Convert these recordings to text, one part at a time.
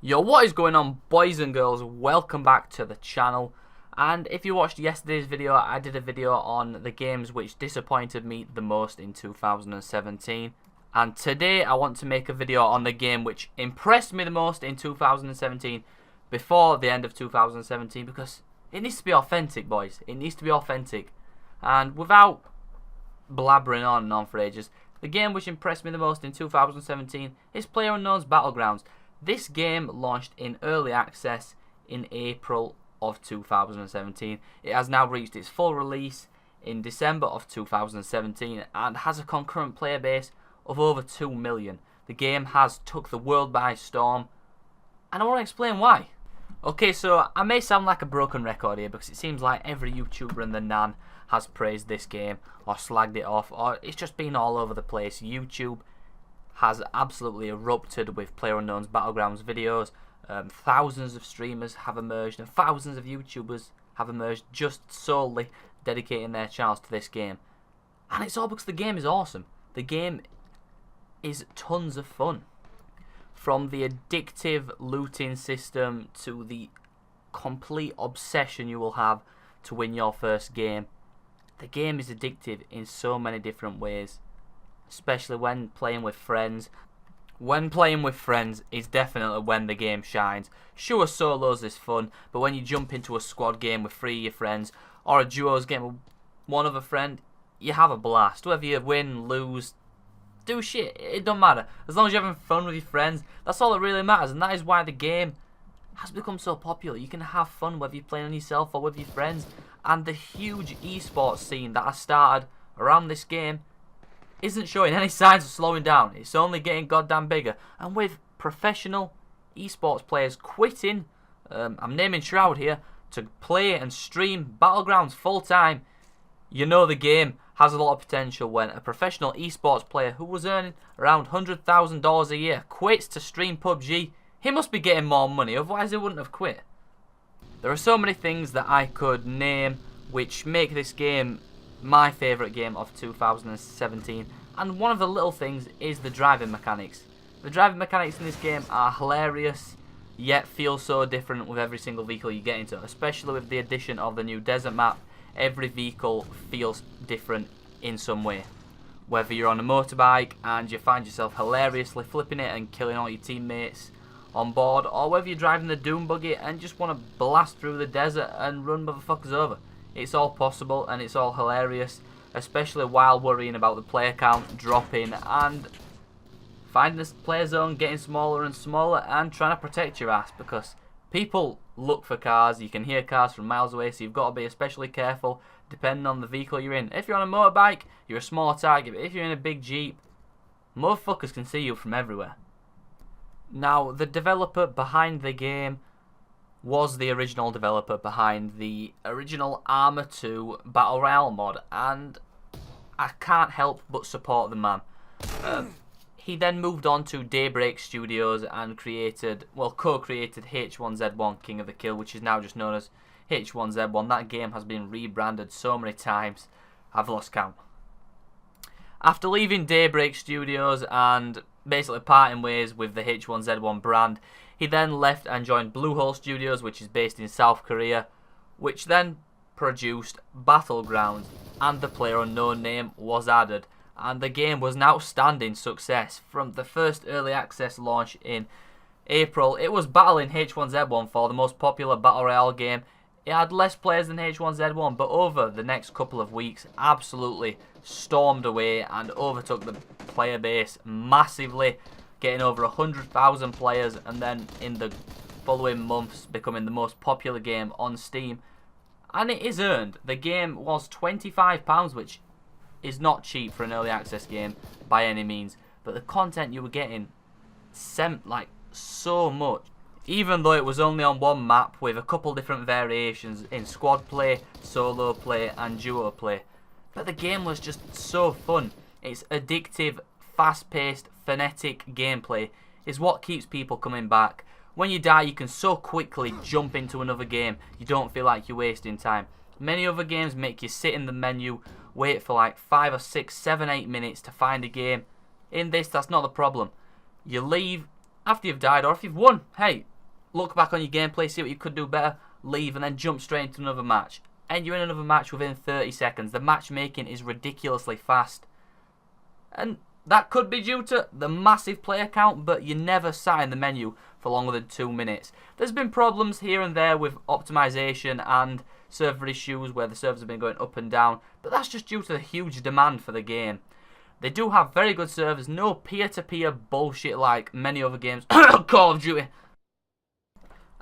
Yo, what is going on, boys and girls? Welcome back to the channel. And if you watched yesterday's video, I did a video on the games which disappointed me the most in 2017. And today I want to make a video on the game which impressed me the most in 2017 before the end of 2017, because it needs to be authentic, boys. It needs to be authentic. And without blabbering on and on for ages, the game which impressed me the most in 2017 is PlayerUnknown's Battlegrounds. This game launched in early access in April of 2017. It has now reached its full release in December of 2017 and has a concurrent player base of over 2 million. The game has took the world by storm, and I want to explain why. Okay, so I may sound like a broken record here because it seems like every YouTuber and the nan has praised this game or slagged it off, or it's just been all over the place. YouTube has absolutely erupted with PlayerUnknown's Battlegrounds videos. Thousands of streamers have emerged and thousands of YouTubers have emerged just solely dedicating their channels to this game. And it's all because the game is awesome. The game is tons of fun. From the addictive looting system to the complete obsession you will have to win your first game. The game is addictive in so many different ways, especially when playing with friends. When playing with friends is definitely when the game shines. Sure, solos is fun, but when you jump into a squad game with 3 of your friends, or a duos game with one other friend, you have a blast. Whether you win, lose, do shit, it don't matter. As long as you're having fun with your friends, that's all that really matters, and that is why the game has become so popular. You can have fun whether you're playing on yourself or with your friends, and the huge esports scene that has started around this game isn't showing any signs of slowing down. It's only getting goddamn bigger. And with professional esports players quitting, I'm naming Shroud here, to play and stream Battlegrounds full time, you know the game has a lot of potential when a professional esports player who was earning around $100,000 a year quits to stream PUBG. He must be getting more money, otherwise he wouldn't have quit. There are so many things that I could name which make this game my favourite game of 2017, and one of the little things is the driving mechanics. The driving mechanics in this game are hilarious, yet feel so different with every single vehicle you get into, especially with the addition of the new desert map. Every vehicle feels different in some way. Whether you're on a motorbike and you find yourself hilariously flipping it and killing all your teammates on board, or whether you're driving the Doom buggy and just want to blast through the desert and run motherfuckers over. It's all possible and it's all hilarious, especially while worrying about the player count dropping and finding this player zone getting smaller and smaller and trying to protect your ass, because people look for cars. You can hear cars from miles away, so you've got to be especially careful depending on the vehicle you're in. If you're on a motorbike, you're a smaller target, but if you're in a big Jeep, motherfuckers can see you from everywhere. Now, the developer behind the game was the original developer behind the original Arma 2 Battle Royale mod, and I can't help but support the man. He then moved on to Daybreak Studios and co-created H1Z1 King of the Kill, which is now just known as H1Z1. That game has been rebranded so many times, I've lost count. After leaving Daybreak Studios and basically parting ways with the H1Z1 brand, he then left and joined Bluehole Studios, which is based in South Korea, which then produced Battlegrounds, and the PlayerUnknown name was added, and the game was an outstanding success. From the first early access launch in April, it was battling H1Z1 for the most popular Battle Royale game. It had less players than H1Z1, but over the next couple of weeks, absolutely stormed away and overtook the player base massively, getting over 100,000 players, and then in the following months becoming the most popular game on Steam. And it is earned. The game was £25, which is not cheap for an early access game by any means, but the content you were getting sent like so much. Even though it was only on one map with a couple different variations in squad play, solo play and duo play. But the game was just so fun. Its addictive, fast-paced, frenetic gameplay is what keeps people coming back. When you die, you can so quickly jump into another game, you don't feel like you're wasting time. Many other games make you sit in the menu, wait for like 5 or 6, 7, 8 minutes to find a game. In this, that's not the problem. You leave after you've died, or if you've won, hey, look back on your gameplay, see what you could do better, leave, and then jump straight into another match. And you're in another match within 30 seconds. The matchmaking is ridiculously fast. And that could be due to the massive player count, but you never sat in the menu for longer than 2 minutes. There's been problems here and there with optimization and server issues where the servers have been going up and down, but that's just due to the huge demand for the game. They do have very good servers, no peer-to-peer bullshit like many other games. Call of Duty.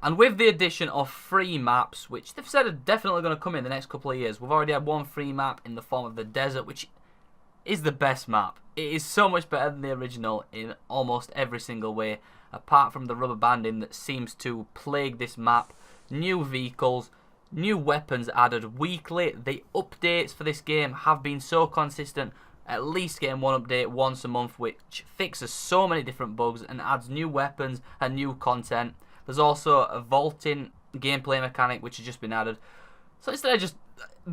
And with the addition of free maps, which they've said are definitely going to come in the next couple of years, we've already had one free map in the form of the desert, which is the best map. It is so much better than the original in almost every single way, apart from the rubber banding that seems to plague this map. New vehicles, new weapons added weekly. The updates for this game have been so consistent, at least getting one update once a month, which fixes so many different bugs and adds new weapons and new content. There's also a vaulting gameplay mechanic which has just been added. So instead of just,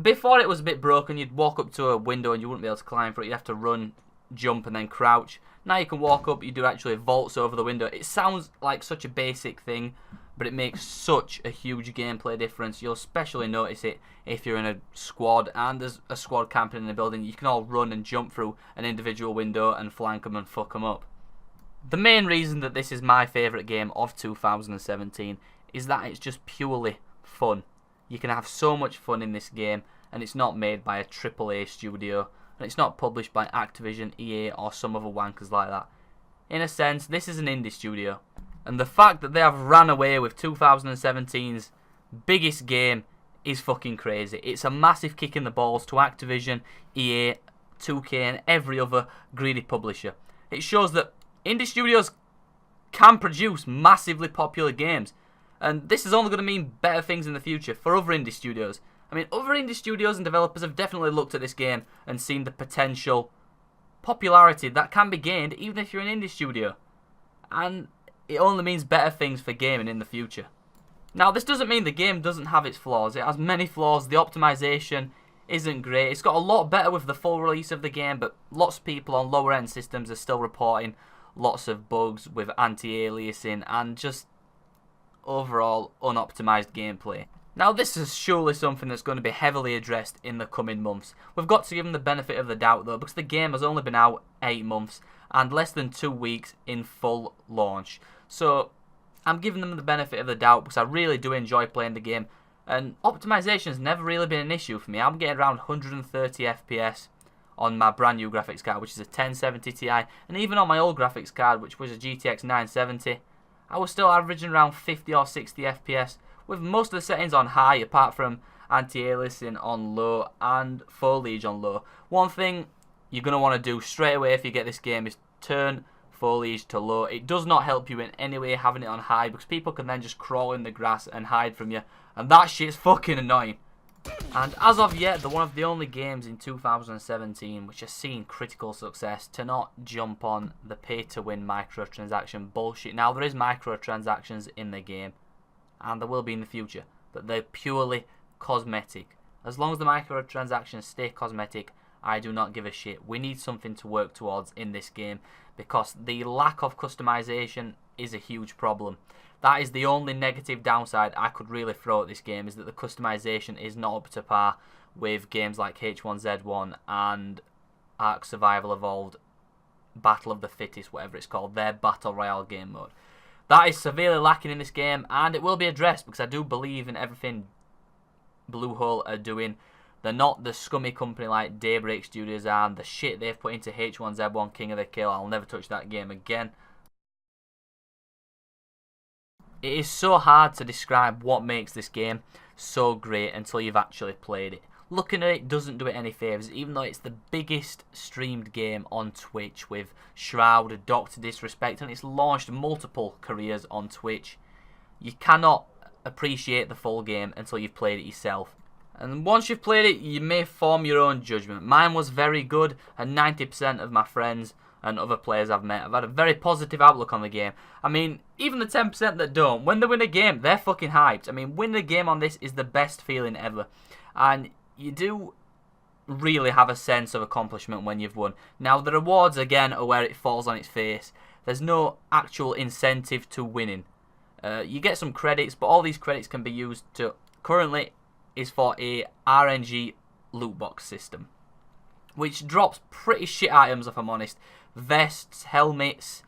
before it was a bit broken, you'd walk up to a window and you wouldn't be able to climb for it. You'd have to run, jump and then crouch. Now you can walk up, you do actually vaults over the window. It sounds like such a basic thing, but it makes such a huge gameplay difference. You'll especially notice it if you're in a squad and there's a squad camping in a building. You can all run and jump through an individual window and flank them and fuck them up. The main reason that this is my favourite game of 2017 is that it's just purely fun. You can have so much fun in this game, and it's not made by a AAA studio, and it's not published by Activision, EA or some other wankers like that. In a sense, this is an indie studio, and the fact that they have ran away with 2017's biggest game is fucking crazy. It's a massive kick in the balls to Activision, EA, 2K and every other greedy publisher. It shows that indie studios can produce massively popular games, and this is only going to mean better things in the future for other indie studios. I mean, other indie studios and developers have definitely looked at this game and seen the potential popularity that can be gained even if you're an indie studio, and it only means better things for gaming in the future. Now, this doesn't mean the game doesn't have its flaws. It has many flaws. The optimization isn't great. It's got a lot better with the full release of the game, but lots of people on lower end systems are still reporting lots of bugs with anti-aliasing and just overall unoptimized gameplay. Now, this is surely something that's going to be heavily addressed in the coming months. We've got to give them the benefit of the doubt though, because the game has only been out 8 months and less than 2 weeks in full launch. So I'm giving them the benefit of the doubt because I really do enjoy playing the game, and optimization has never really been an issue for me. I'm getting around 130 FPS on my brand new graphics card, which is a 1070 Ti, and even on my old graphics card, which was a GTX 970, I was still averaging around 50 or 60 FPS, with most of the settings on high, apart from anti-aliasing on low and foliage on low. One thing you're going to want to do straight away if you get this game is turn foliage to low. It does not help you in any way having it on high, because people can then just crawl in the grass and hide from you, and that shit's fucking annoying. And as of yet, they're one of the only games in 2017 which has seen critical success to not jump on the pay-to-win microtransaction bullshit. Now, there is microtransactions in the game, and there will be in the future, but they're purely cosmetic. As long as the microtransactions stay cosmetic, I do not give a shit. We need something to work towards in this game, because the lack of customization is a huge problem. That is the only negative downside I could really throw at this game, is that the customization is not up to par with games like H1Z1 and Ark Survival Evolved, Battle of the Fittest, whatever it's called, their Battle Royale game mode. That is severely lacking in this game, and it will be addressed, because I do believe in everything Bluehole are doing. They're not the scummy company like Daybreak Studios are, and the shit they've put into H1Z1 King of the Kill. I'll never touch that game again. It is so hard to describe what makes this game so great until you've actually played it. Looking at it doesn't do it any favours, even though it's the biggest streamed game on Twitch with Shroud, Dr. Disrespect, and it's launched multiple careers on Twitch. You cannot appreciate the full game until you've played it yourself. And once you've played it, you may form your own judgment. Mine was very good, and 90% of my friends and other players I've met have had a very positive outlook on the game. I mean, even the 10% that don't, when they win a game, they're fucking hyped. I mean, winning a game on this is the best feeling ever. And you do really have a sense of accomplishment when you've won. Now, the rewards, again, are where it falls on its face. There's no actual incentive to winning. You get some credits, but all these credits can be used to, currently, is for a RNG loot box system, which drops pretty shit items, if I'm honest. Vests, helmets,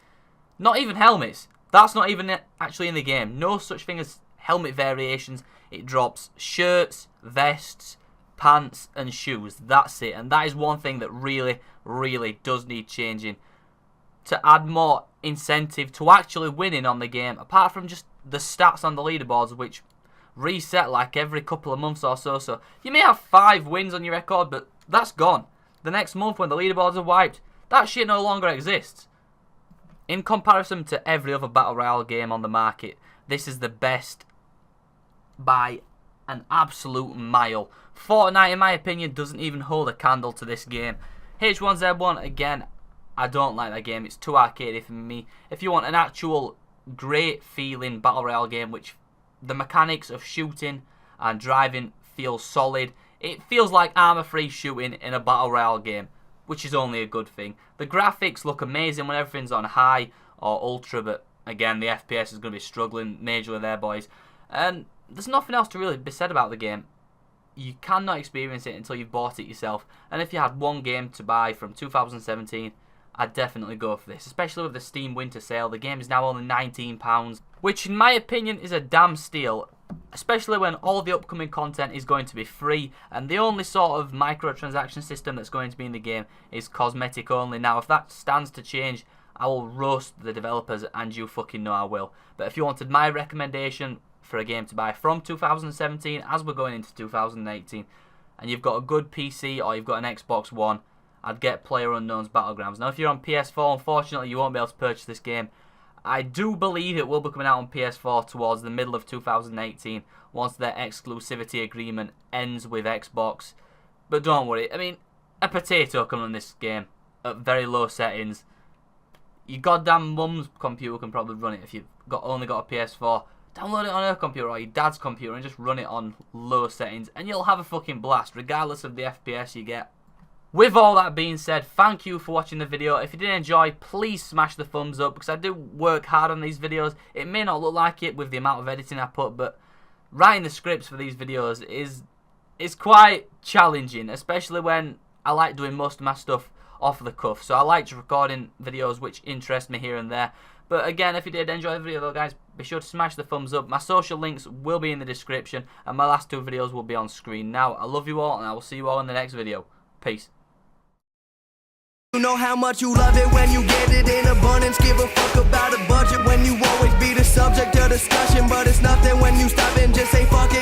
not even helmets. That's not even actually in the game. No such thing as helmet variations. It drops shirts, vests, pants, and shoes. That's it. And that is one thing that really, really does need changing to add more incentive to actually winning on the game, apart from just the stats on the leaderboards, which reset like every couple of months or so. So you may have 5 wins on your record, but that's gone. The next month when the leaderboards are wiped, that shit no longer exists. In comparison to every other Battle Royale game on the market, this is the best by an absolute mile. Fortnite, in my opinion, doesn't even hold a candle to this game. H1Z1, again, I don't like that game. It's too arcadey for me. If you want an actual great feeling Battle Royale game, which the mechanics of shooting and driving feel solid, it feels like armor-free shooting in a Battle Royale game, which is only a good thing. The graphics look amazing when everything's on high or ultra, but again, the FPS is going to be struggling majorly there, boys. And there's nothing else to really be said about the game. You cannot experience it until you've bought it yourself. And if you had one game to buy from 2017, I'd definitely go for this, especially with the Steam Winter Sale. The game is now only £19, which in my opinion is a damn steal, especially when all the upcoming content is going to be free, and the only sort of microtransaction system that's going to be in the game is cosmetic only. Now, if that stands to change, I will roast the developers, and you fucking know I will. But if you wanted my recommendation for a game to buy from 2017 as we're going into 2018, and you've got a good PC or you've got an Xbox One, I'd get PlayerUnknown's Battlegrounds. Now, if you're on PS4, unfortunately, you won't be able to purchase this game. I do believe it will be coming out on PS4 towards the middle of 2018, once their exclusivity agreement ends with Xbox. But don't worry, I mean, a potato can run this game at very low settings. Your goddamn mum's computer can probably run it if you've only got a PS4. Download it on her computer or your dad's computer and just run it on low settings, and you'll have a fucking blast, regardless of the FPS you get. With all that being said, thank you for watching the video. If you did enjoy, please smash the thumbs up, because I do work hard on these videos. It may not look like it with the amount of editing I put, but writing the scripts for these videos is quite challenging, especially when I like doing most of my stuff off the cuff. So I like just recording videos which interest me here and there. But again, if you did enjoy the video though, guys, be sure to smash the thumbs up. My social links will be in the description, and my last 2 videos will be on screen. Now, I love you all, and I will see you all in the next video. Peace. You know how much you love it when you get it in abundance. Give a fuck about a budget when you always be the subject of discussion. But it's nothing when you stop and just say fuck it.